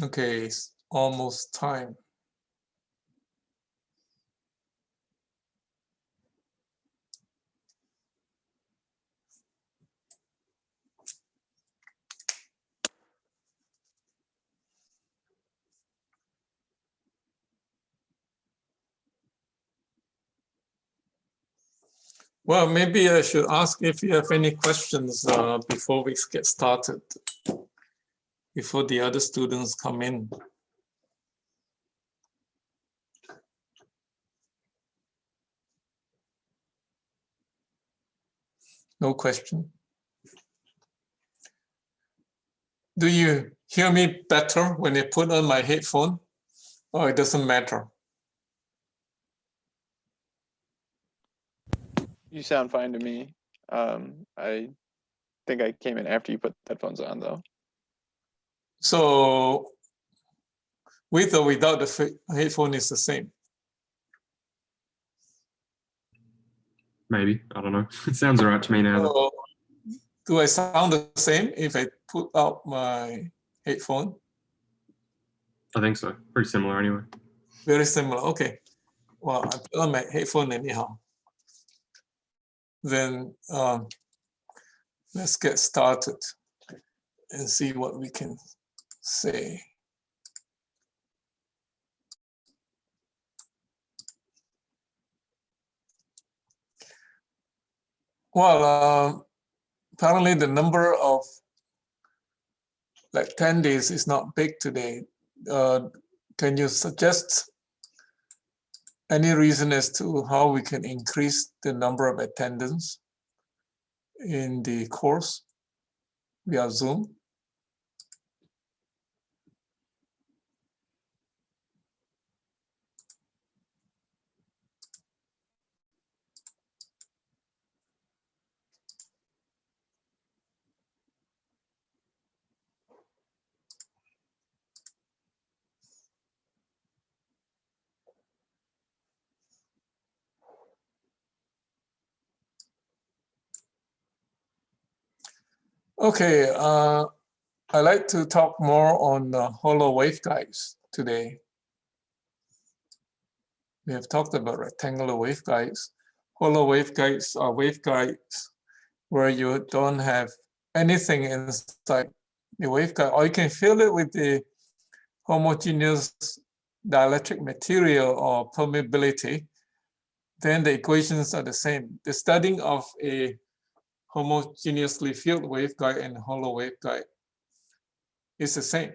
Okay, it's almost time. Well, maybe I should ask if you have any questions before we get started, before the other students come in. No question. Do you hear me better when I put on my headphone, or it doesn't matter? You sound fine to me. I think I came in after you put the headphones on, though. So with or without the headphone is the same. Maybe, I don't know. It sounds all right to me now. So, do I sound the same if I put out my headphone? I think so. Pretty similar anyway. Very similar. Okay. Well, I put on my headphone anyhow. Then let's get started and see what we can say. Well, apparently the number of attendees is not big today. Can you suggest any reason as to how we can increase the number of attendance in the course via Zoom? Okay, I'd like to talk more on hollow waveguides today. We have talked about rectangular waveguides. Hollow waveguides are waveguides where you don't have anything inside the waveguide, or you can fill it with the homogeneous dielectric material or permeability. Then the equations are the same. The studying of a homogeneously filled waveguide and hollow waveguide is the same.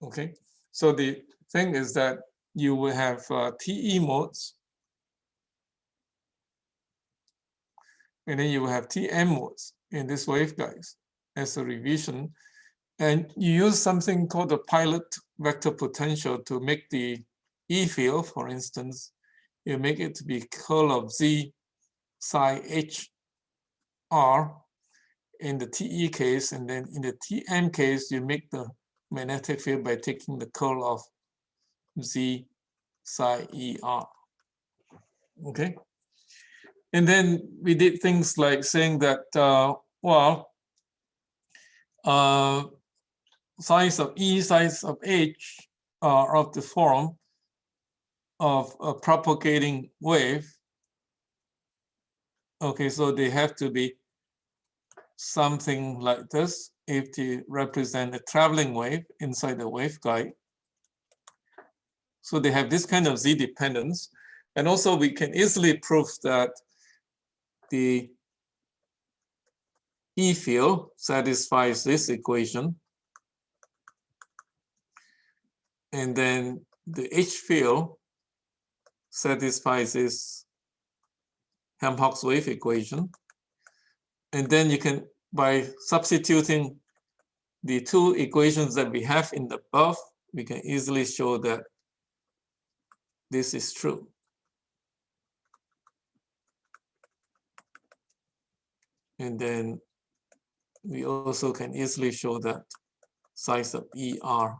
Okay, so the thing is that you will have TE modes, and then you will have TM modes in these waveguides as a revision. And you use something called the pilot vector potential to make the E field, for instance, you make it to be curl of Z psi H R in the TE case, and then in the TM case, you make the magnetic field by taking the curl of Z psi ER. Okay. And then we did things like saying that, size of E, size of H are of the form of a propagating wave. Okay, so they have to be something like this if they represent a traveling wave inside the waveguide. So they have this kind of Z dependence. And also we can easily prove that the E field satisfies this equation. And then the H field satisfies this Helmholtz wave equation. And then you can, by substituting the two equations that we have in the above, we can easily show that this is true. And then we also can easily show that size of ER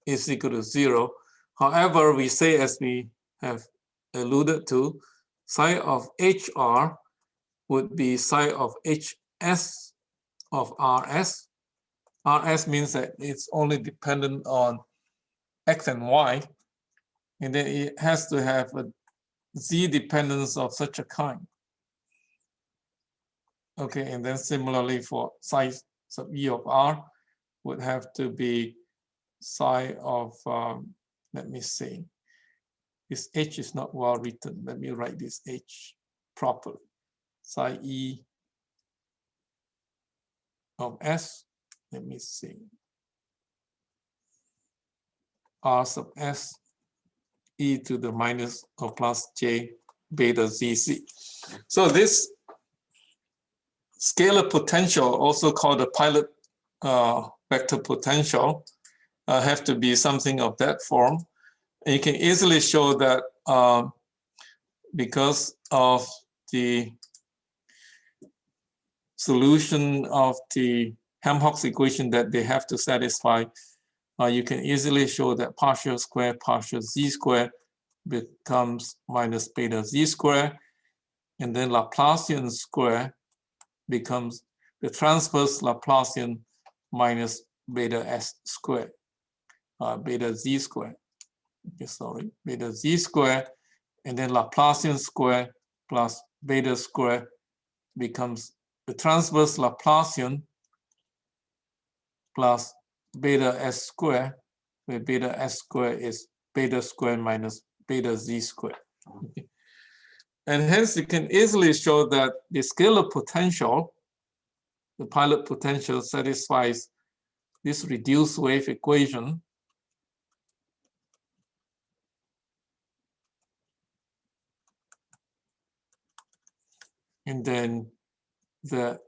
is equal to 0. However, we say, as we have alluded to, psi of HR would be psi of HS of RS. RS means that it's only dependent on x and y, and then it has to have a z dependence of such a kind. Okay, and then similarly for psi sub e of r would have to be psi of, let me see, this h is not well written. Let me write this h properly. Psi e of s, let me see, r sub s e to the minus or plus j beta zc. So this scalar potential, also called the pilot vector potential, have to be something of that form. And you can easily show that because of the solution of the Helmholtz equation that they have to satisfy, you can easily show that partial square partial z square becomes minus beta z square, and then Laplacian square becomes the transverse Laplacian minus beta s square, beta z square. Okay, sorry, beta z square, and then Laplacian square plus beta square becomes the transverse Laplacian plus beta s square, where beta s square is beta square minus beta z square. Okay. And hence you can easily show that the scalar potential, the pilot potential, satisfies this reduced wave equation. And then the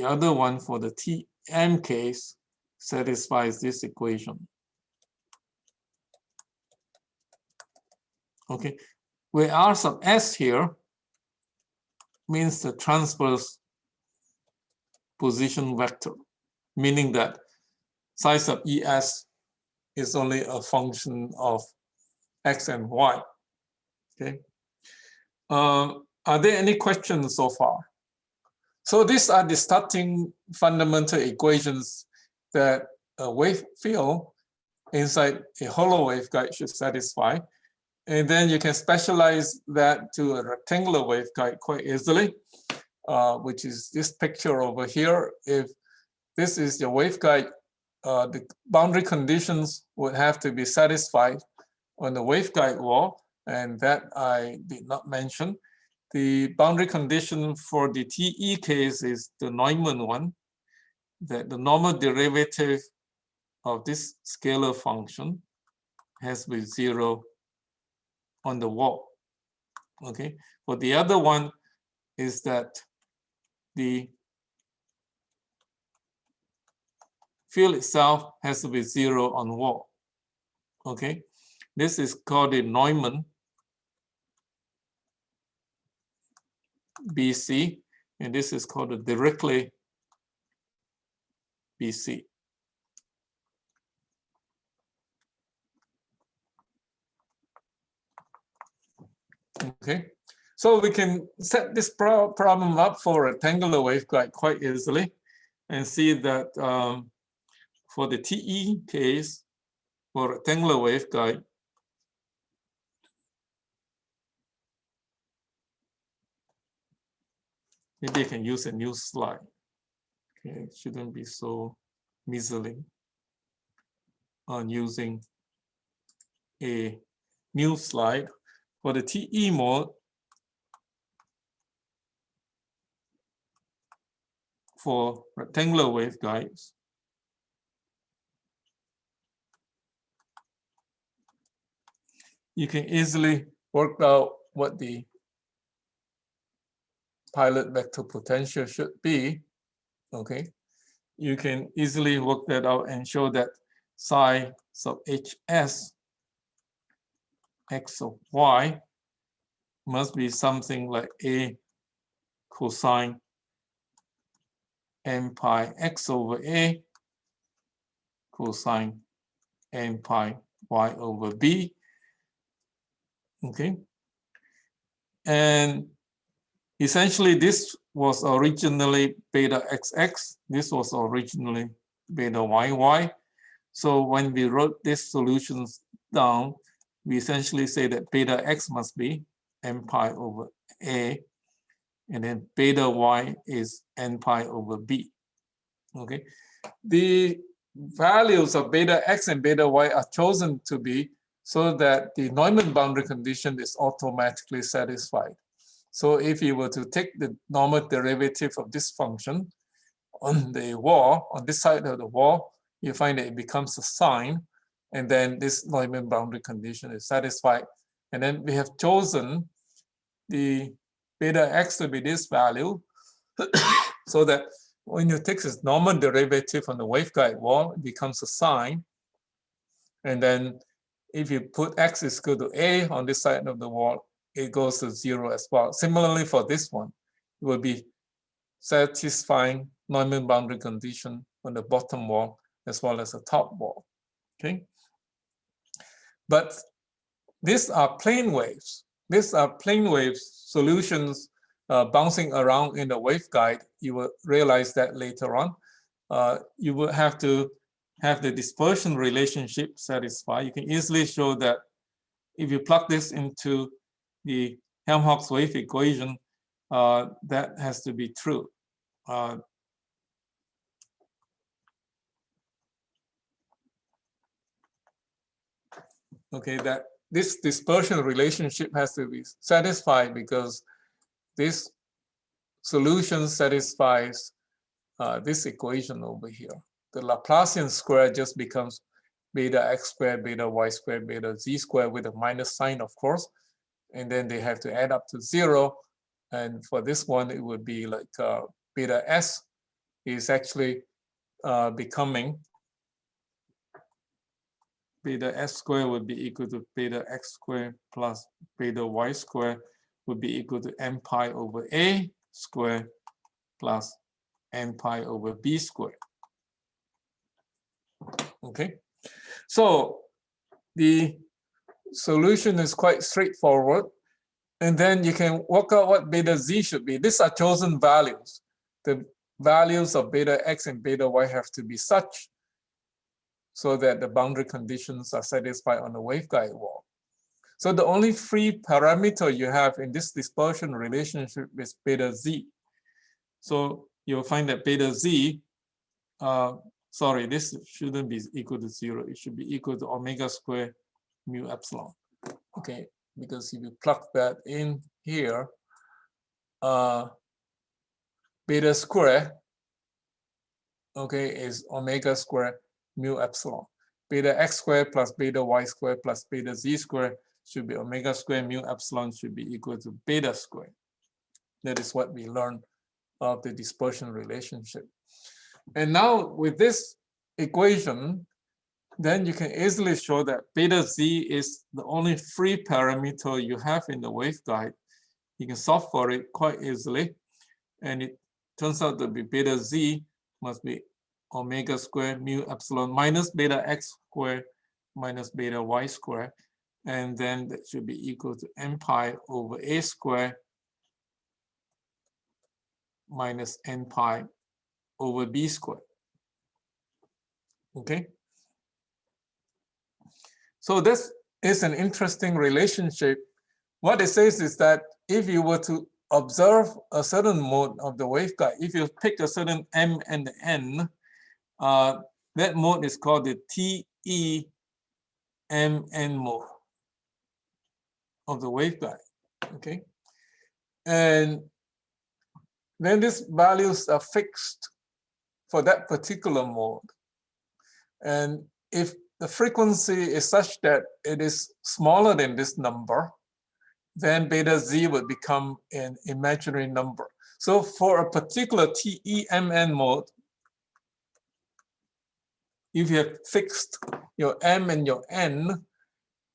other one for the Tm case satisfies this equation. Okay, where r sub s here means the transverse position vector, meaning that psi sub es is only a function of x and y. Okay. Are there any questions so far? So these are the starting fundamental equations that a wave field inside a hollow waveguide should satisfy. And then you can specialize that to a rectangular waveguide quite easily, which is this picture over here. If this is the waveguide, the boundary conditions would have to be satisfied on the waveguide wall, and that I did not mention. The boundary condition for the TE case is the Neumann one, that the normal derivative of this scalar function has to be 0 on the wall. Okay, for the other one is that the field itself has to be 0 on wall. Okay, this is called the Neumann BC, and this is called the Dirichlet BC. Okay, so we can set this problem up for a rectangular waveguide quite easily and see that for the TE case, for rectangular waveguide, maybe I can use a new slide. Okay, it shouldn't be so miserly on using a new slide. For the TE mode, for rectangular waveguides, you can easily work out what the pilot vector potential should be. Okay, you can easily work that out and show that psi sub hs x of y must be something like a cosine n pi x over a cosine n pi y over b. Okay, and essentially this was originally beta xx, this was originally beta yy. So when we wrote these solutions down, we essentially say that beta x must be n pi over a, and then beta y is n pi over b. Okay, the values of beta x and beta y are chosen to be so that the Neumann boundary condition is automatically satisfied. So if you were to take the normal derivative of this function on the wall, on this side of the wall, you find that it becomes a sine, and then this Neumann boundary condition is satisfied. And then we have chosen the beta x to be this value so that when you take this normal derivative on the waveguide wall, it becomes a sine. And then if you put x is equal to a on this side of the wall, it goes to 0 as well. Similarly for this one, it will be satisfying Neumann boundary condition on the bottom wall as well as the top wall. Okay. But these are plane waves. These are plane waves solutions bouncing around in the waveguide. You will realize that later on. You will have to have the dispersion relationship satisfied. You can easily show that if you plug this into the Helmholtz wave equation, that has to be true. Okay, that this dispersion relationship has to be satisfied because this solution satisfies this equation over here. The Laplacian square just becomes beta x squared, beta y squared, beta z squared with a minus sign, of course. And then they have to add up to 0. And for this one, it would be like beta s is actually becoming beta s squared would be equal to beta x squared plus beta y squared would be equal to n pi over a squared plus n pi over b squared. Okay, so the solution is quite straightforward. And then you can work out what beta z should be. These are chosen values. The values of beta x and beta y have to be such so that the boundary conditions are satisfied on the waveguide wall. So the only free parameter you have in this dispersion relationship is beta z. So you'll find that beta z, sorry, this shouldn't be equal to 0. It should be equal to omega squared mu epsilon. Okay, because if you plug that in here, beta square, okay, is omega squared mu epsilon. Beta x squared plus beta y squared plus beta z squared should be omega squared mu epsilon should be equal to beta squared. That is what we learned of the dispersion relationship. And now with this equation, then you can easily show that beta z is the only free parameter you have in the waveguide. You can solve for it quite easily. And it turns out to be beta z must be omega squared mu epsilon minus beta x squared minus beta y squared. And then that should be equal to n pi over a squared minus n pi over b squared. Okay. So this is an interesting relationship. What it says is that if you were to observe a certain mode of the waveguide, if you pick a certain m and n, that mode is called the TE-MN mode of the waveguide. Okay, and then these values are fixed for that particular mode. And if the frequency is such that it is smaller than this number, then beta z would become an imaginary number. So for a particular TE-MN mode, if you have fixed your m and your n,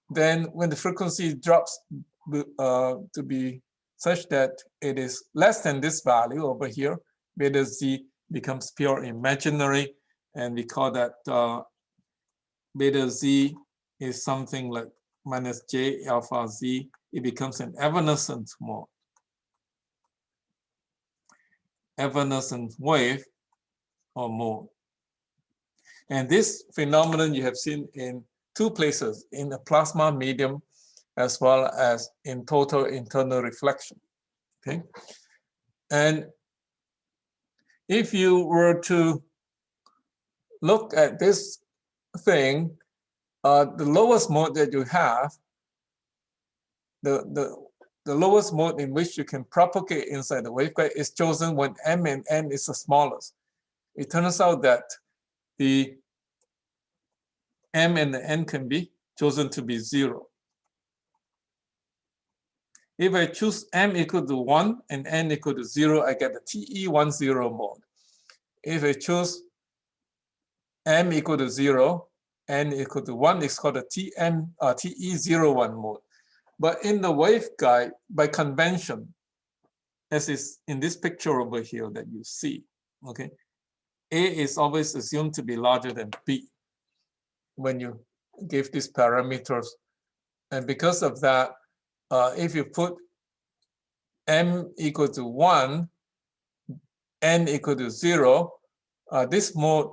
then when the frequency drops to be such that it is less than this value over here, beta z becomes pure imaginary, and we call that beta z is something like minus j alpha z. It becomes an evanescent mode, evanescent wave or mode. And this phenomenon you have seen in two places, in the plasma medium as well as in total internal reflection. Okay. And if you were to look at this thing, the lowest mode that you have, the lowest mode in which you can propagate inside the waveguide is chosen when m and n is the smallest. It turns out that the m and the n can be chosen to be 0. If I choose m equal to 1 and n equal to 0, I get the TE10 mode. If I choose m equal to 0, n equal to 1, it's called a TE01 mode. But in the waveguide, by convention, as is in this picture over here that you see, okay, A is always assumed to be larger than B when you give these parameters. And because of that, if you put m equal to 1, n equal to 0, this mode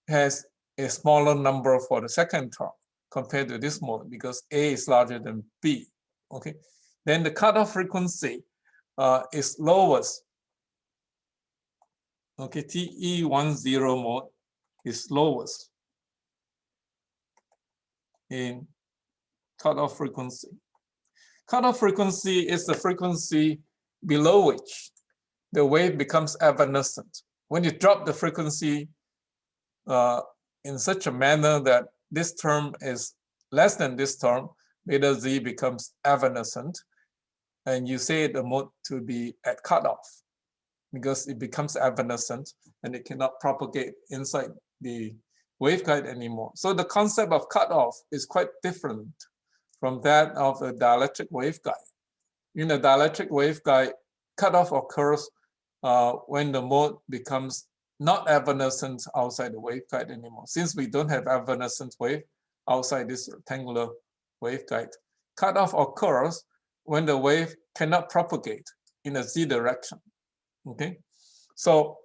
has a smaller number for the second term compared to this mode because A is larger than B. Okay, then the cutoff frequency is lowest. Okay, TE10 mode is lowest in cutoff frequency. Cutoff frequency is the frequency below which the wave becomes evanescent. When you drop the frequency in such a manner that this term is less than this term, beta z becomes evanescent, and you say the mode to be at cutoff because it becomes evanescent and it cannot propagate inside the waveguide anymore. So the concept of cutoff is quite different from that of a dielectric waveguide. In a dielectric waveguide, cutoff occurs when the mode becomes not evanescent outside the waveguide anymore. Since we don't have evanescent wave outside this rectangular waveguide, cutoff occurs when the wave cannot propagate in a z direction. Okay, so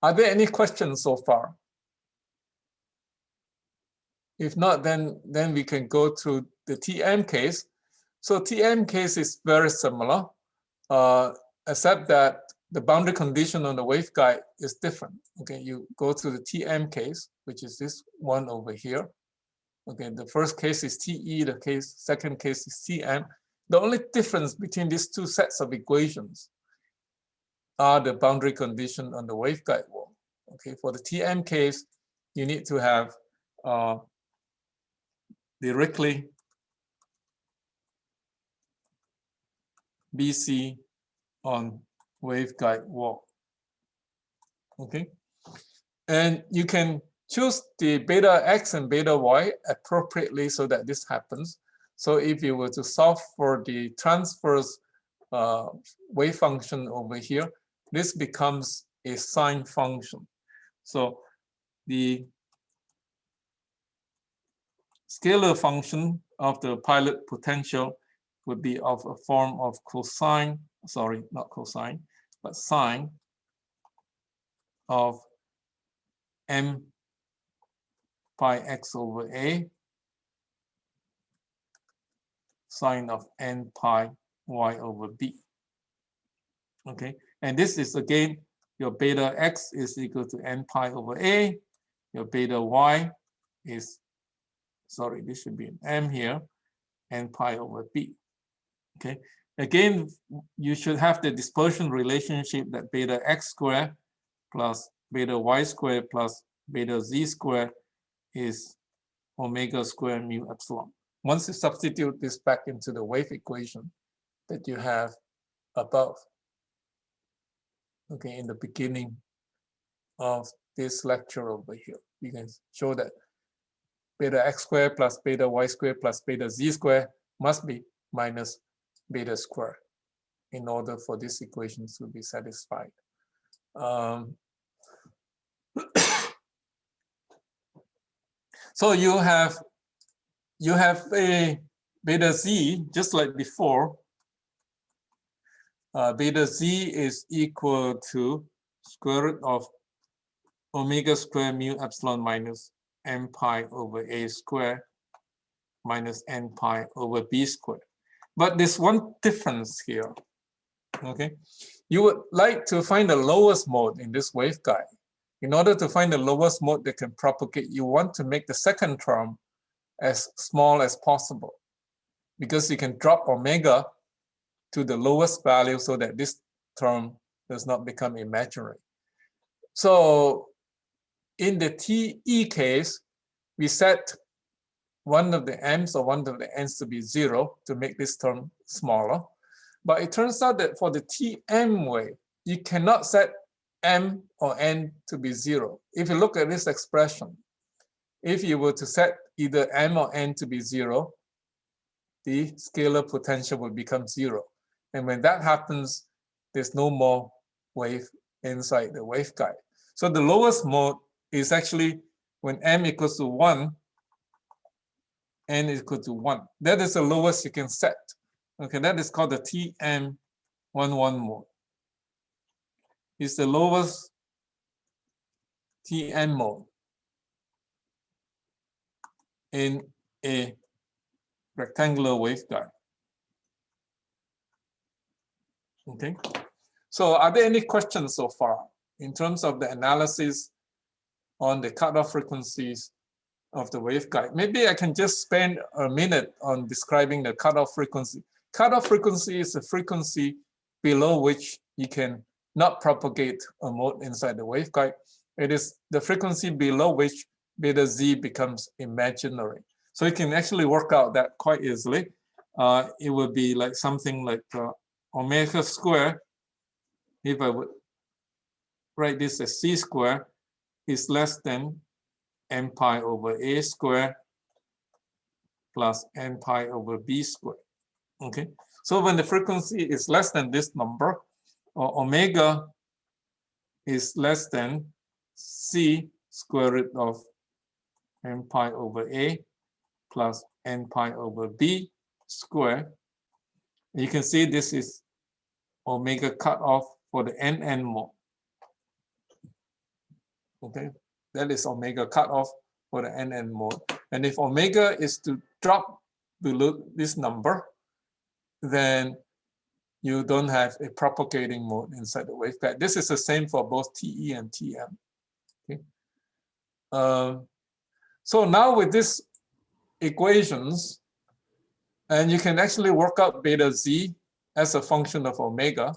are there any questions so far? If not, then we can go to the TM case. So TM case is very similar, except that the boundary condition on the waveguide is different. Okay, you go to the TM case, which is this one over here. Okay, the first case is TE, the second case is TM. The only difference between these two sets of equations are the boundary condition on the waveguide wall. Okay, for the TM case, you need to have directly BC on waveguide wall. Okay, and you can choose the beta x and beta y appropriately so that this happens. So if you were to solve for the transverse wave function over here, this becomes a sine function. So the scalar function of the pilot potential would be of a form of cosine, sorry, not cosine, but sine of m pi x over a, sine of n pi y over b. Okay, and this is again, your beta x is equal to n pi over a, your beta y is, sorry, this should be an m here, n pi over b. Okay, again, you should have the dispersion relationship that beta x squared plus beta y squared plus beta z squared is omega squared mu epsilon. Once you substitute this back into the wave equation that you have above, okay, in the beginning of this lecture over here, you can show that beta x squared plus beta y squared plus beta z squared must be minus beta squared in order for this equation to be satisfied. So you have a beta z just like before. Beta z is equal to square root of omega squared mu epsilon minus m pi over a squared minus n pi over b squared. But there's one difference here, okay? You would like to find the lowest mode in this waveguide. In order to find the lowest mode that can propagate, you want to make the second term as small as possible, because you can drop omega to the lowest value so that this term does not become imaginary. So in the TE case, we set one of the m's or one of the n's to be 0 to make this term smaller. But it turns out that for the TM wave, you cannot set m or n to be 0. If you look at this expression, if you were to set either m or n to be 0, the scalar potential will become 0. And when that happens, there's no more wave inside the waveguide. So the lowest mode is actually when m equals to 1, n is equal to 1. That is the lowest you can set. Okay, that is called the TM11 mode. It's the lowest TM mode in a rectangular waveguide. Okay, so are there any questions so far in terms of the analysis on the cutoff frequencies of the waveguide? Maybe I can just spend a minute on describing the cutoff frequency. Cutoff frequency is a frequency below which you can not propagate a mode inside the waveguide. It is the frequency below which beta z becomes imaginary. So you can actually work out that quite easily. It would be like something like omega squared. If I would write this as c squared, is less than m pi over a squared plus n pi over b squared. Okay, so when the frequency is less than this number, or omega is less than c square root of m pi over a plus n pi over b squared, you can see this is omega cutoff for the NN mode. Okay, that is omega cutoff for the NN mode. And if omega is to drop below this number, then you don't have a propagating mode inside the waveguide. This is the same for both TE and TM. Okay. So now with these equations, and you can actually work out beta z as a function of omega.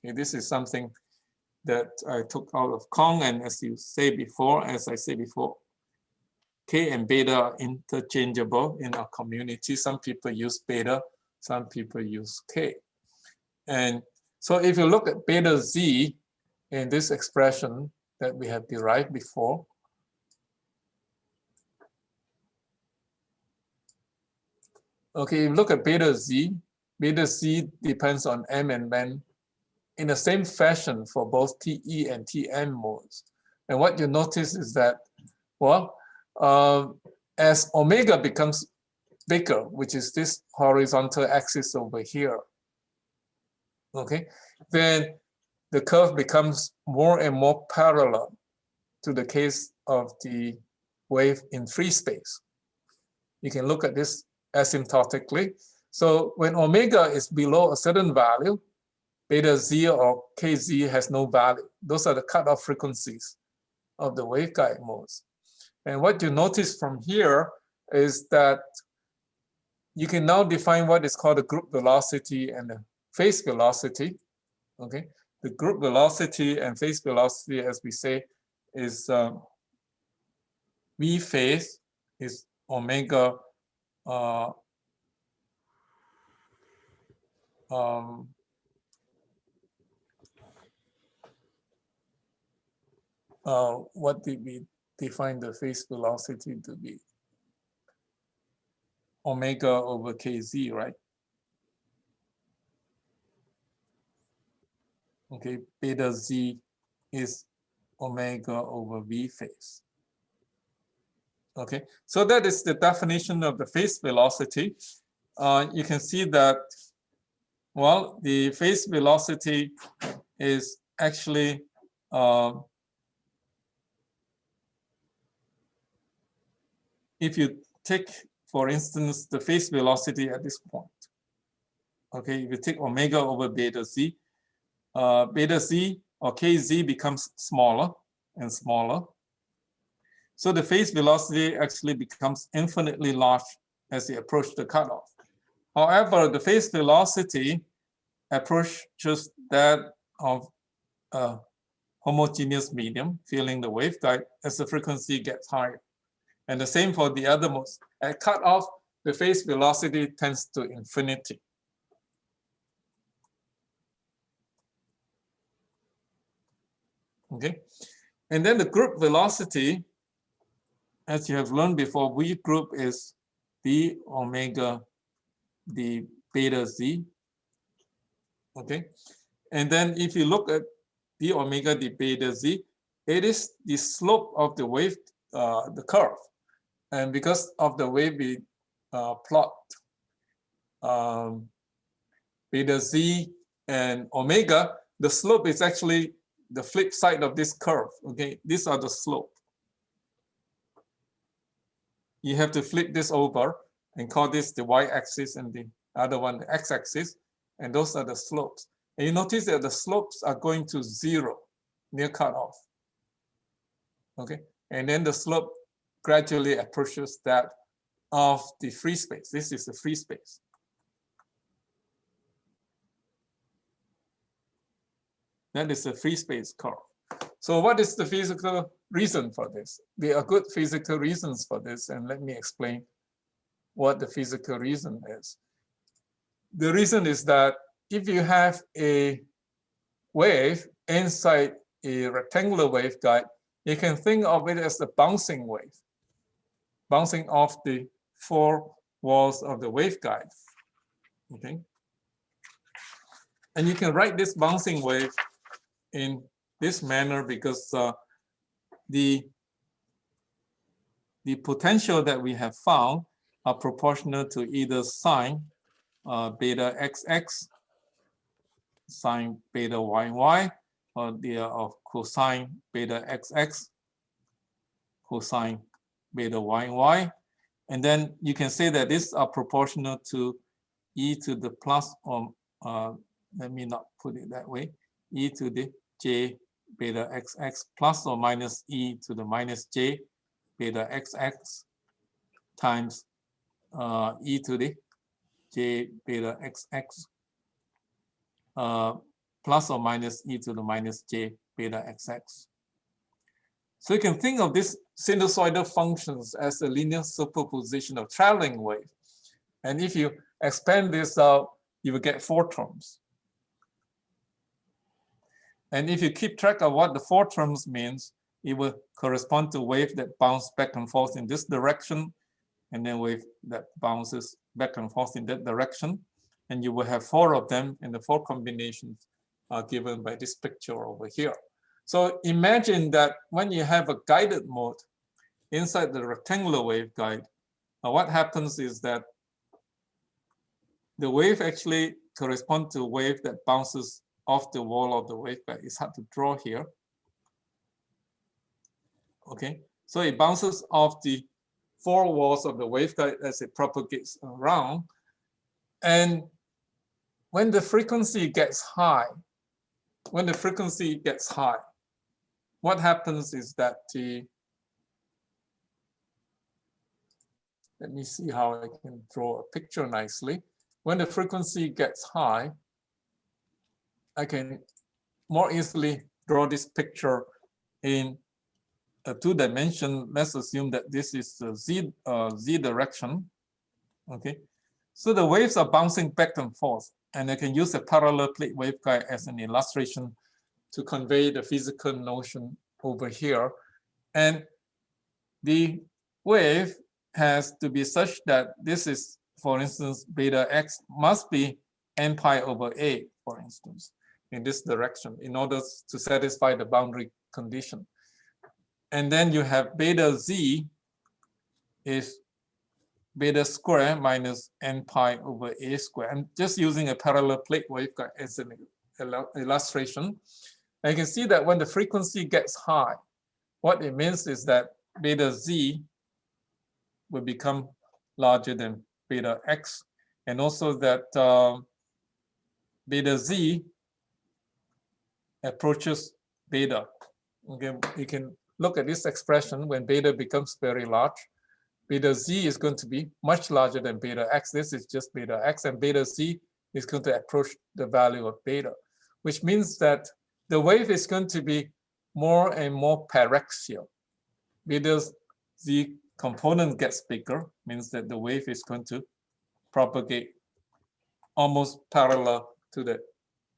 Okay, this is something that I took out of Kong, and as I say before, K and beta are interchangeable in our community. Some people use beta, some people use K. And so if you look at beta z in this expression that we have derived before, okay, if you look at beta z depends on m and n in the same fashion for both TE and TM modes. And what you notice is that, well, as omega becomes bigger, which is this horizontal axis over here, okay, then the curve becomes more and more parallel to the case of the wave in free space. You can look at this asymptotically. So when omega is below a certain value, beta z or kz has no value. Those are the cutoff frequencies of the waveguide modes. And what you notice from here is that you can now define what is called the group velocity and the phase velocity. Okay, the group velocity and phase velocity, as we say, is v phase is omega what did we define the phase velocity to be? Omega over kz, right? Okay, beta z is omega over v phase. Okay, so that is the definition of the phase velocity. You can see that, well, the phase velocity is actually if you take, for instance, the phase velocity at this point, okay, if you take omega over beta z or kz becomes smaller and smaller. So the phase velocity actually becomes infinitely large as you approach the cutoff. However, the phase velocity approaches that of a homogeneous medium filling the waveguide as the frequency gets higher. And the same for the other modes. At cutoff, the phase velocity tends to infinity. Okay, and then the group velocity, as you have learned before, V group is d omega d beta z. Okay, and then if you look at d omega d beta z, it is the slope of the wave, the curve. And because of the way we plot beta z and omega, the slope is actually the flip side of this curve. Okay, these are the slope. You have to flip this over and call this the y-axis and the other one the x-axis, and those are the slopes. And you notice that the slopes are going to 0 near cutoff. Okay, and then the slope gradually approaches that of the free space. This is the free space. That is the free space curve. So what is the physical reason for this? There are good physical reasons for this, and let me explain what the physical reason is. The reason is that if you have a wave inside a rectangular waveguide, you can think of it as a bouncing wave, bouncing off the 4 walls of the waveguide. Okay, and you can write this bouncing wave in this manner because the potential that we have found are proportional to either sine beta xx, sine beta yy, or they are of cosine beta xx, cosine beta yy. And then you can say that these are proportional to e to the plus, or let me not put it that way, e to the j beta xx plus or minus e to the minus j beta xx times e to the j beta xx plus or minus e to the minus j beta xx. So you can think of these sinusoidal functions as a linear superposition of traveling wave. And if you expand this out, you will get 4 terms. And if you keep track of what the 4 terms means, it will correspond to wave that bounce back and forth in this direction, and then wave that bounces back and forth in that direction. And you will have 4 of them, and the 4 combinations are given by this picture over here. So imagine that when you have a guided mode inside the rectangular waveguide, what happens is that the wave actually corresponds to a wave that bounces off the wall of the waveguide. It's hard to draw here. Okay, so it bounces off the 4 walls of the waveguide as it propagates around. And when the frequency gets high, what happens is that let me see how I can draw a picture nicely. When the frequency gets high, I can more easily draw this picture in a 2-dimension. Let's assume that this is the z direction. Okay, so the waves are bouncing back and forth, and I can use a parallel plate waveguide as an illustration to convey the physical notion over here. And the wave has to be such that this is, for instance, beta x must be n pi over a, for instance, in this direction in order to satisfy the boundary condition. And then you have beta z is beta square minus n pi over a square. I'm just using a parallel plate waveguide as an illustration. And you can see that when the frequency gets high, what it means is that beta z will become larger than beta x, and also that beta z approaches beta. Okay, you can look at this expression when beta becomes very large. Beta z is going to be much larger than beta x. This is just beta x, and beta z is going to approach the value of beta, which means that the wave is going to be more and more paraxial. Beta z component gets bigger, means that the wave is going to propagate almost parallel to the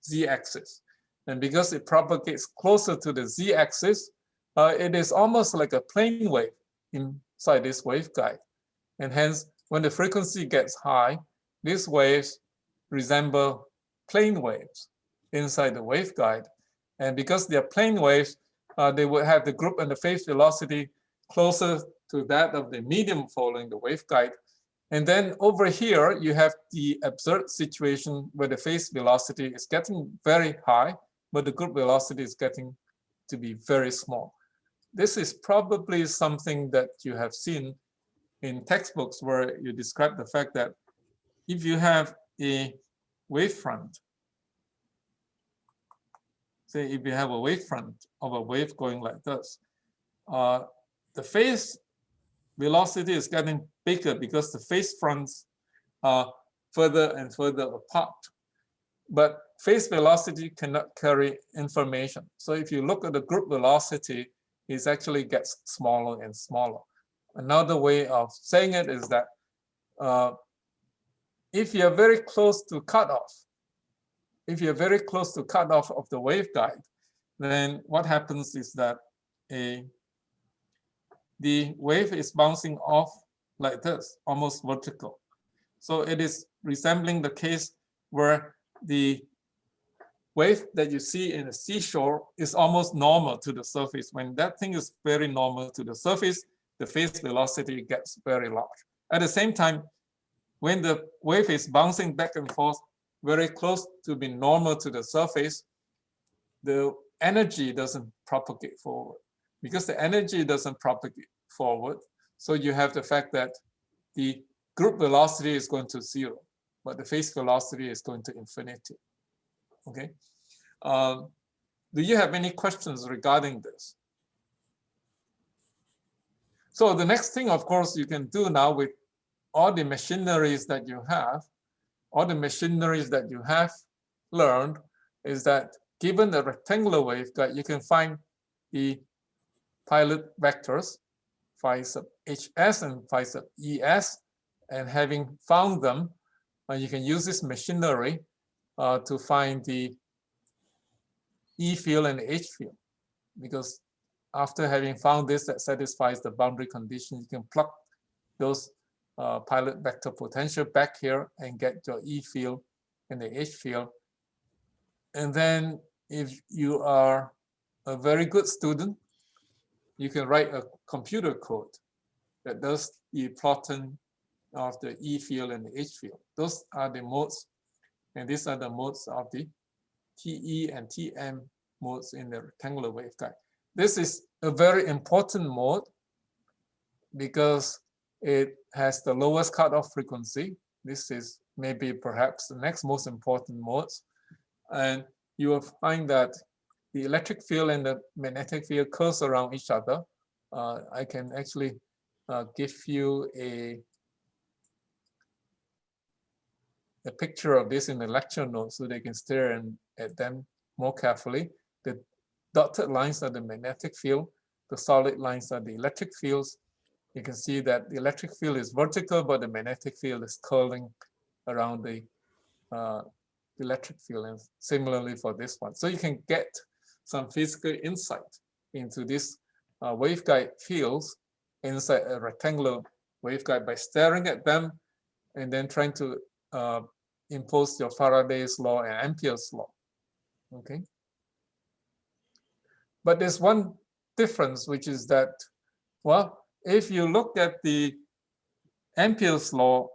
z-axis. And because it propagates closer to the z-axis, it is almost like a plane wave inside this waveguide. And hence, when the frequency gets high, these waves resemble plane waves inside the waveguide. And because they're plane waves, they would have the group and the phase velocity closer to that of the medium following the waveguide. And then over here, you have the absurd situation where the phase velocity is getting very high, but the group velocity is getting to be very small. This is probably something that you have seen in textbooks where you describe the fact that if you have a wavefront, say if you have a wavefront of a wave going like this, the phase velocity is getting bigger because the phase fronts are further and further apart. But phase velocity cannot carry information. So if you look at the group velocity, it actually gets smaller and smaller. Another way of saying it is that if you're very close to cutoff, of the waveguide, then what happens is that the wave is bouncing off like this, almost vertical. So it is resembling the case where the wave that you see in the seashore is almost normal to the surface. When that thing is very normal to the surface, the phase velocity gets very large. At the same time, when the wave is bouncing back and forth very close to being normal to the surface, the energy doesn't propagate forward. Because the energy doesn't propagate forward, so you have the fact that the group velocity is going to 0, but the phase velocity is going to infinity. Okay. Do you have any questions regarding this? So the next thing, of course, you can do now with all the machineries that you have, learned is that given the rectangular waveguide, you can find the pilot vectors, phi sub hs and phi sub es, and having found them, you can use this machinery to find the E field and the H field. Because after having found this that satisfies the boundary condition, you can plug those pilot vector potential back here and get your E field and the H field. And then if you are a very good student, you can write a computer code that does the plotting of the E field and the H field. Those are the modes, and these are the modes of the TE and TM modes in the rectangular waveguide. This is a very important mode because it has the lowest cutoff frequency. This is maybe perhaps the next most important modes. And you will find that the electric field and the magnetic field curves around each other. I can actually give you a picture of this in the lecture notes so they can stare at them more carefully. The dotted lines are the magnetic field. The solid lines are the electric fields. You can see that the electric field is vertical, but the magnetic field is curling around the electric field, and similarly for this one. So you can get some physical insight into these waveguide fields inside a rectangular waveguide by staring at them and then trying to impose your Faraday's law and Ampere's law. Okay. But there's one difference, which is that, well, if you look at the Ampere's law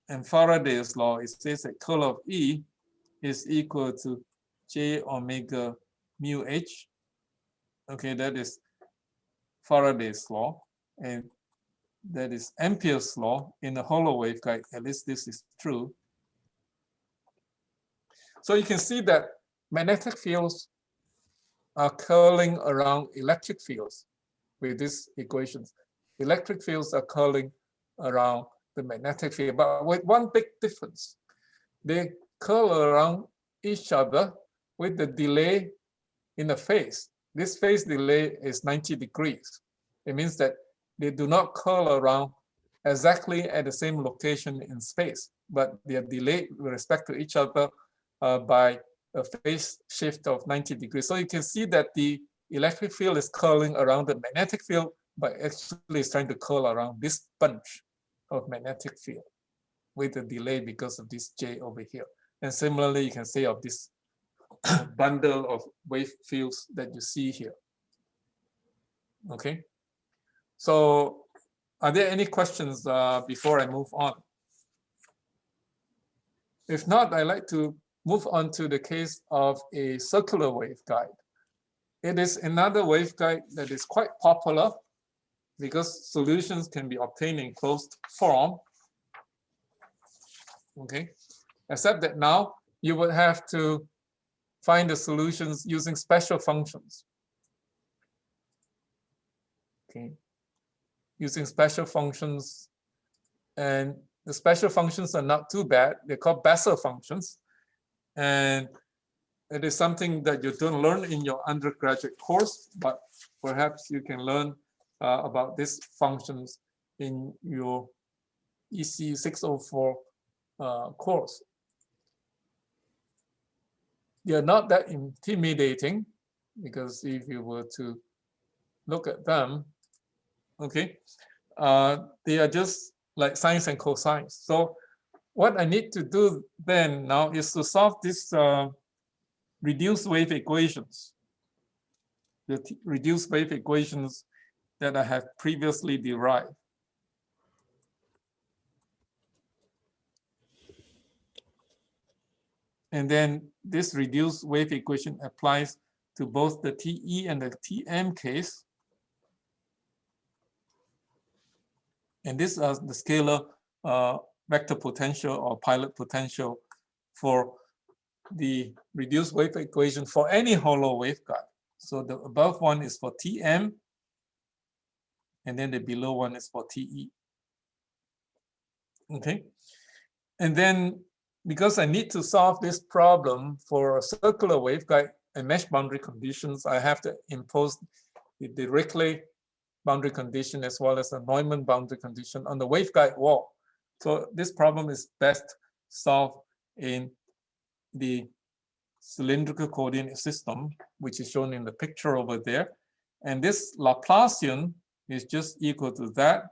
and Faraday's law, it says that curl of E is equal to J omega mu H. Okay, that is Faraday's law. And that is Ampere's law in a hollow waveguide. At least this is true. So you can see that magnetic fields are curling around electric fields with these equations. Electric fields are curling around the magnetic field, but with one big difference. They curl around each other with the delay in the phase. This phase delay is 90 degrees. It means that they do not curl around exactly at the same location in space, but they are delayed with respect to each other by a phase shift of 90 degrees. So you can see that the electric field is curling around the magnetic field, but actually it's trying to curl around this bunch of magnetic field with a delay because of this J over here. And similarly, you can say of this bundle of wave fields that you see here. Okay. So are there any questions before I move on? If not, I'd like to move on to the case of a circular waveguide. It is another waveguide that is quite popular because solutions can be obtained in closed form. Okay, except that now you would have to find the solutions using special functions. Okay, using special functions, and the special functions are not too bad. They're called Bessel functions, and it is something that you don't learn in your undergraduate course, but perhaps you can learn about these functions in your EC 604 course. They are not that intimidating because if you were to look at them, okay, they are just like sines and cosines. So what I need to do then now is to solve this reduced wave equations, the reduced wave equations that I have previously derived. And then this reduced wave equation applies to both the TE and the TM case. And these are the scalar vector potential or pilot potential for the reduced wave equation for any hollow waveguide. So the above one is for TM, and then the below one is for TE. Okay, and then because I need to solve this problem for a circular waveguide and mesh boundary conditions, I have to impose the Dirichlet boundary condition as well as the Neumann boundary condition on the waveguide wall. So this problem is best solved in the cylindrical coordinate system, which is shown in the picture over there. And this Laplacian is just equal to that.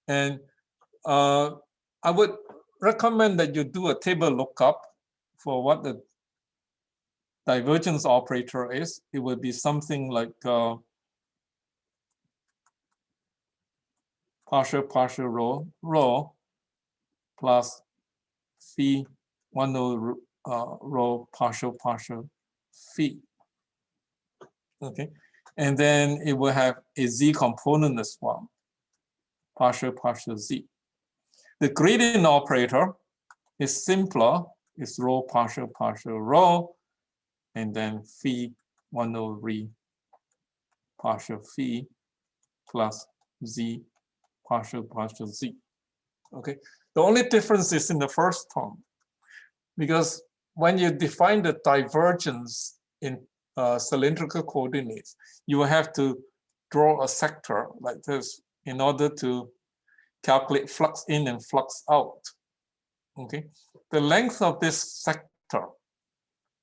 And I would recommend that you do a table lookup for what the divergence operator is. It would be something like partial rho plus phi 1 over rho partial phi. Okay, and then it will have a z component as well, partial z. The gradient operator is simpler. It's rho partial rho, and then phi 1 over partial phi plus z partial z. Okay, the only difference is in the first term, because when you define the divergence in cylindrical coordinates, you will have to draw a sector like this in order to calculate flux in and flux out. Okay, the length of this sector,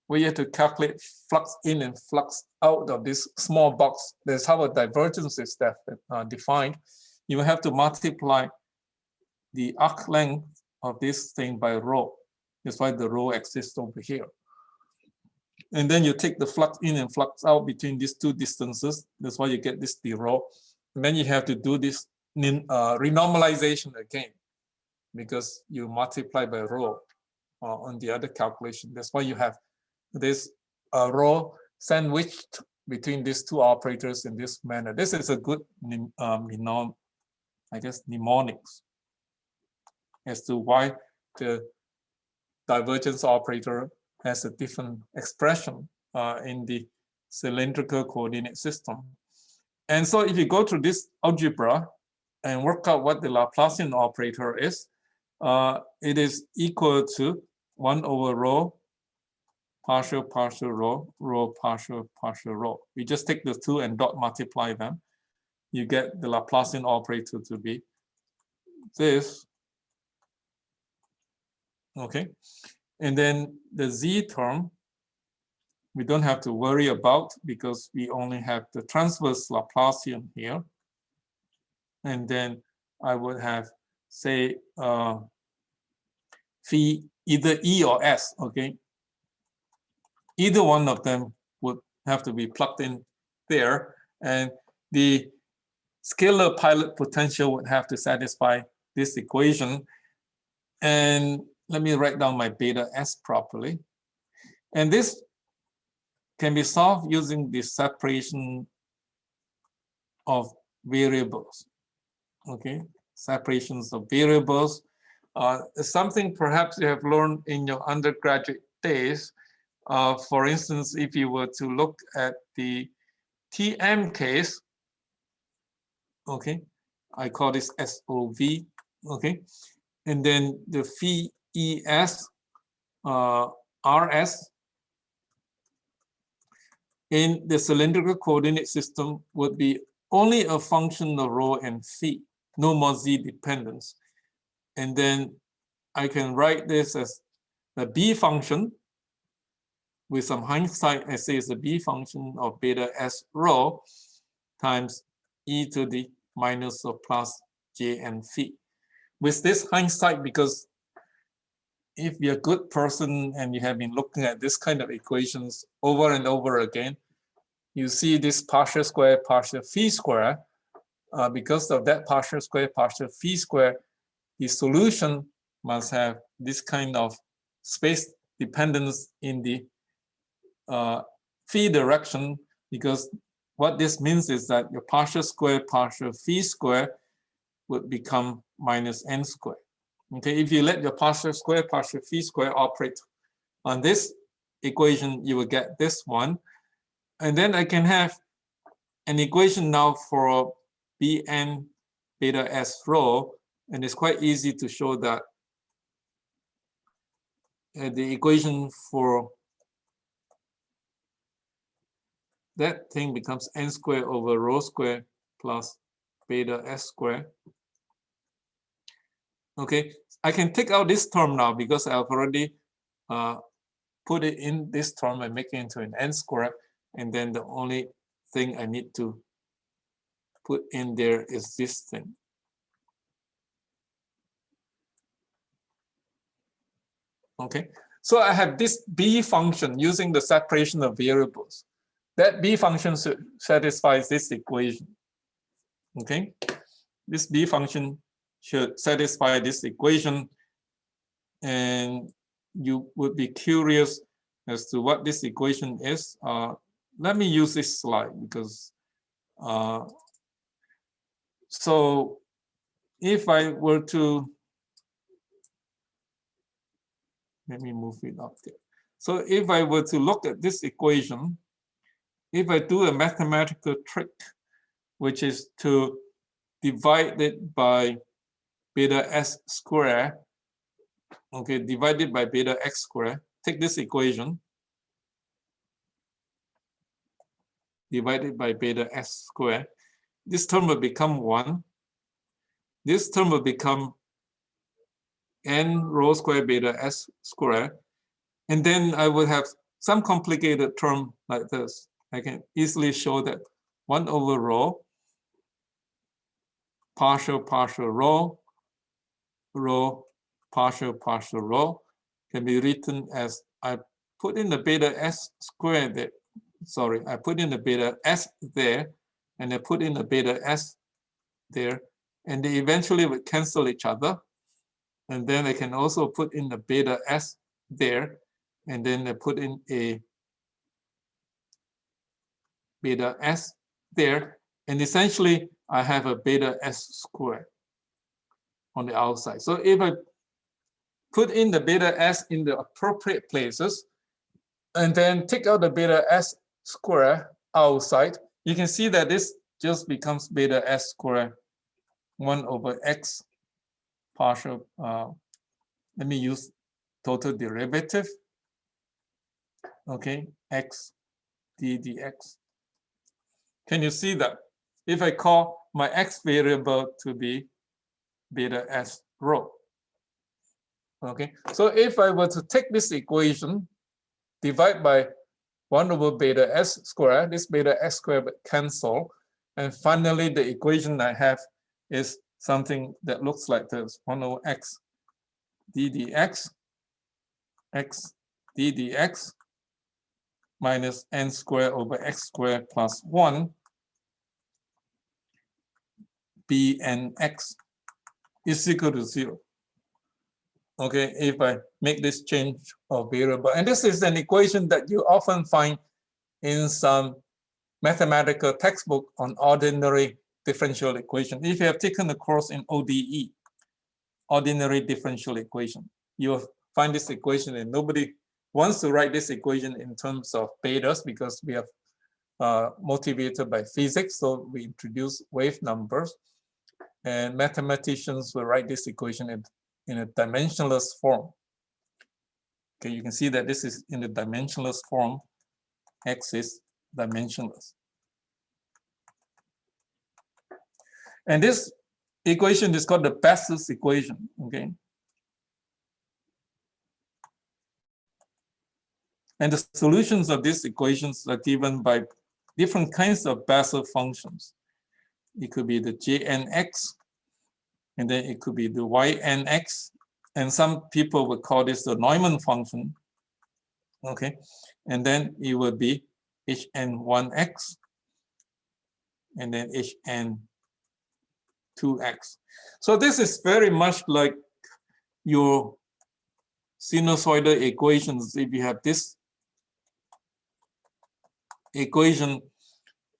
we have to calculate flux in and flux out of this small box. That's how a divergence is defined. You have to multiply the arc length of this thing by rho. That's why the rho exists over here. And then you take the flux in and flux out between these two distances. That's why you get this d rho. And then you have to do this renormalization again, because you multiply by rho on the other calculation. That's why you have this rho sandwiched between these two operators in this manner. This is a good I guess, mnemonics as to why the divergence operator has a different expression in the cylindrical coordinate system. And so if you go through this algebra and work out what the Laplacian operator is, it is equal to 1 over rho, partial, partial rho, rho, partial, partial rho. We just take the two and dot multiply them. You get the Laplacian operator to be this. Okay. And then the z term, we don't have to worry about because we only have the transverse Laplacian here. And then I would have, say, phi either E or S, okay? Either one of them would have to be plugged in there. And the scalar pilot potential would have to satisfy this equation. And let me write down my beta S properly. And this can be solved using the separation of variables. Okay, separations of variables. Something perhaps you have learned in your undergraduate days. For instance, if you were to look at the TM case, okay, I call this SOV, okay, and then the phi ES, RS, in the cylindrical coordinate system would be only a function of rho and phi, no more z dependence. And then I can write this as the B function. With some hindsight, I say it's a B function of beta S rho times e to the minus or plus j and phi. With this hindsight, because if you're a good person and you have been looking at this kind of equations over and over again, you see this partial square, partial phi square. Because of that partial square, partial phi square, the solution must have this kind of space dependence in the phi direction, because what this means is that your partial square, partial phi square would become minus n square. Okay, if you let your partial square, partial phi square operate on this equation, you will get this one. And then I can have an equation now for Bn beta S rho, and it's quite easy to show that the equation for that thing becomes n squared over rho squared plus beta S squared. Okay, I can take out this term now because I've already put it in this term and make it into an n squared. And then the only thing I need to put in there is this thing. Okay, so I have this B function using the separation of variables. That B function satisfies this equation. Okay, this B function should satisfy this equation. And you would be curious as to what this equation is. Let me use this slide because so if I were to, let me move it up there. So if I were to look at this equation, if I do a mathematical trick, which is to divide it by beta S squared, okay, divided by beta X squared, take this equation, divided by beta S squared, this term will become 1. This term will become n rho squared beta S squared. And then I would have some complicated term like this. I can easily show that 1 over rho, partial, partial rho, rho, partial, partial rho can be written as I put in the beta S squared there. Sorry, I put in the beta S there, and I put in the beta S there, and they eventually would cancel each other. And then I can also put in the beta S there, and then I put in a beta S there, and essentially I have a beta S squared. on the outside. So if I put in the beta s in the appropriate places, and then take out the beta s square outside, you can see that this just becomes beta s square 1 over x partial, let me use total derivative, okay, x d dx. Can you see that? If I call my x variable to be beta s rho, okay, so if I were to take this equation, divide by 1 over beta s square, this beta s square would cancel, and finally the equation I have is something that looks like this: 1 over x d dx, x d dx minus n squared over x squared plus 1 bnx is equal to 0. Okay, if I make this change of variable, and this is an equation that you often find in some mathematical textbook on ordinary differential equation. If you have taken a course in ODE, ordinary differential equation, you'll find this equation, and nobody wants to write this equation in terms of betas because we are motivated by physics, so we introduce wave numbers, and mathematicians will write this equation in a dimensionless form. Okay, you can see that this is in the dimensionless form. X is dimensionless. And this equation is called the Bessel's equation, okay? And the solutions of these equations are given by different kinds of Bessel functions. It could be the Jnx, and then it could be the Ynx, and some people would call this the Neumann function, okay? And then it would be Hn1x, and then Hn2x. So this is very much like your sinusoidal equations. If you have this equation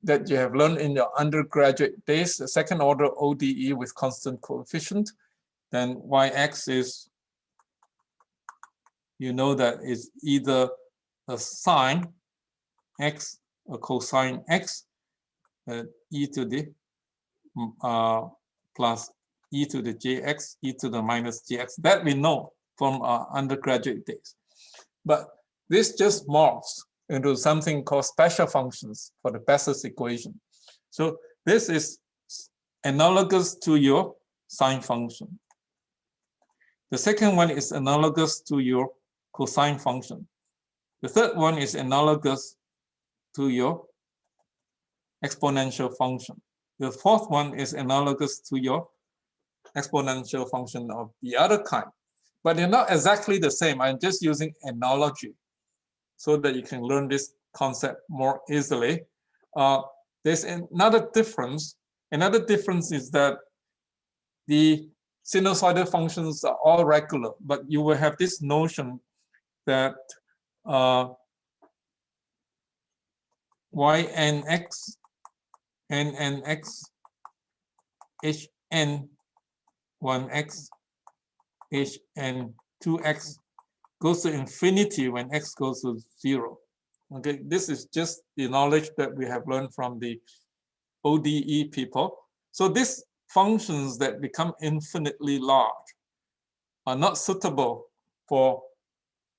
that you have learned in your undergraduate days, the second order ODE with constant coefficient, then Yx is, you know, that is either a sine x or cosine x, e to the plus e to the jx, e to the minus jx. That we know from our undergraduate days. But this just morphs into something called special functions for the Bessel's equation. So this is analogous to your sine function. The second one is analogous to your cosine function. The third one is analogous to your exponential function. The fourth one is analogous to your exponential function of the other kind. But they're not exactly the same. I'm just using analogy so that you can learn this concept more easily. There's another difference. Another difference is that the sinusoidal functions are all regular, but you will have this notion that Ynx, Nnx, Hn1x, Hn2x goes to infinity when x goes to 0. Okay, this is just the knowledge that we have learned from the ODE people. So these functions that become infinitely large are not suitable for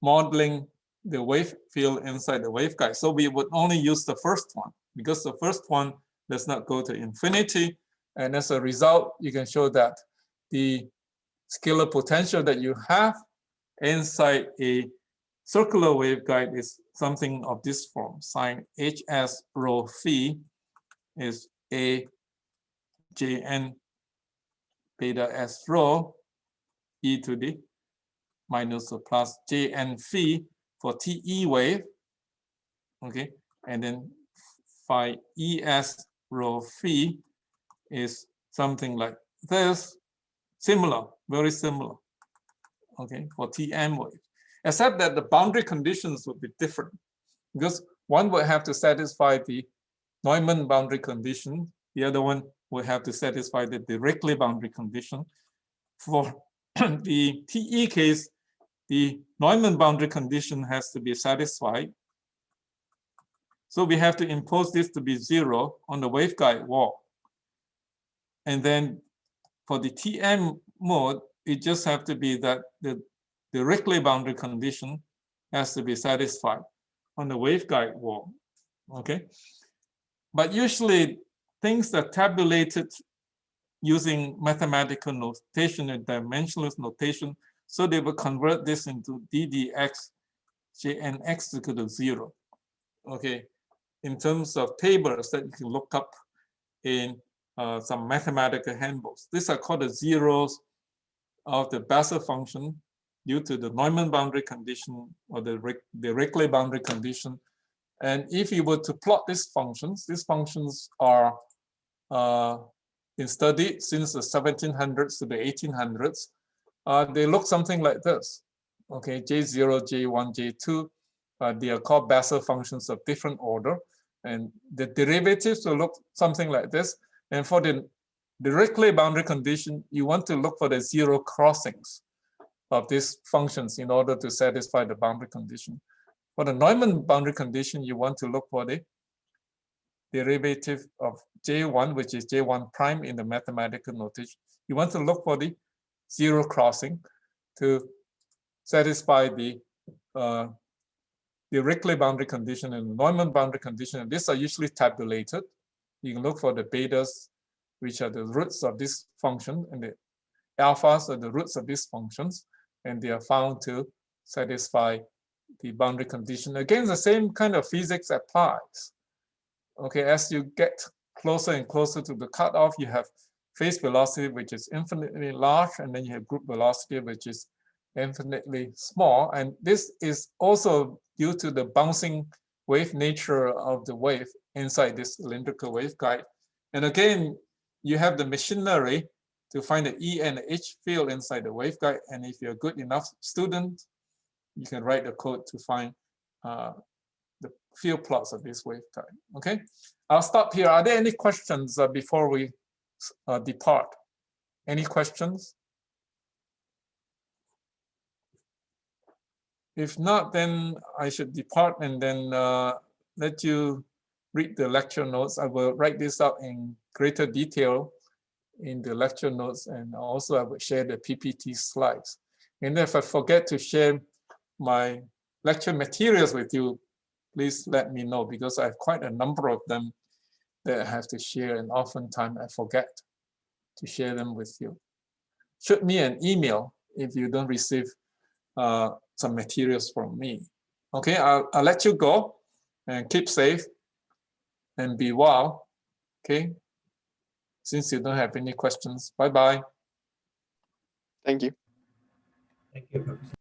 modeling the wave field inside the waveguide. So we would only use the first one because the first one does not go to infinity. And as a result, you can show that the scalar potential that you have inside a circular waveguide is something of this form. Sine hs rho phi is a jn beta s rho e to the minus or plus jn phi for TE wave, okay? And then phi es rho phi is something like this, similar, very similar, okay, for TM wave. Except that the boundary conditions would be different because one would have to satisfy the Neumann boundary condition, the other one would have to satisfy the Dirichlet boundary condition. for the TE case, the Neumann boundary condition has to be satisfied. So we have to impose this to be 0 on the waveguide wall. And then for the TM mode, it just have to be that the Rickley boundary condition has to be satisfied on the waveguide wall. Okay. But usually things that tabulated using mathematical notation and dimensionless notation, so they will convert this into ddx jnx equal to 0. Okay, in terms of tables that you can look up in some mathematical handbooks. These are called the zeros of the Bessel function due to the Neumann boundary condition or the Rickley boundary condition. And if you were to plot these functions are been studied since the 1700s to the 1800s. They look something like this. Okay, J0, J1, J2. They are called Bessel functions of different order. And the derivatives will look something like this. And for the Rickley boundary condition, you want to look for the 0 crossings of these functions in order to satisfy the boundary condition. For the Neumann boundary condition, you want to look for the derivative of J1, which is J1 prime in the mathematical notation. You want to look for the 0 crossing to satisfy the Rickley boundary condition and the Neumann boundary condition. And these are usually tabulated. You can look for the betas, which are the roots of this function, and the alphas are the roots of these functions, and they are found to satisfy the boundary condition. Again, the same kind of physics applies. Okay, as you get closer and closer to the cutoff, you have phase velocity, which is infinitely large, and then you have group velocity, which is infinitely small. And this is also due to the bouncing wave nature of the wave inside this cylindrical waveguide. And again, you have the machinery to find the E and the H field inside the waveguide. And if you're a good enough student, you can write the code to find the field plots of this waveguide. Okay, I'll stop here. Are there any questions before we depart? Any questions? If not, then I should depart and then let you read the lecture notes. I will write this out in greater detail in the lecture notes, and also I will share the PPT slides. And if I forget to share my lecture materials with you, please let me know, because I have quite a number of them that I have to share, and oftentimes I forget to share them with you. Shoot me an email if you don't receive some materials from me. Okay, I'll let you go, and keep safe and be well. Okay, since you don't have any questions, bye-bye. Thank you. Thank you, Professor.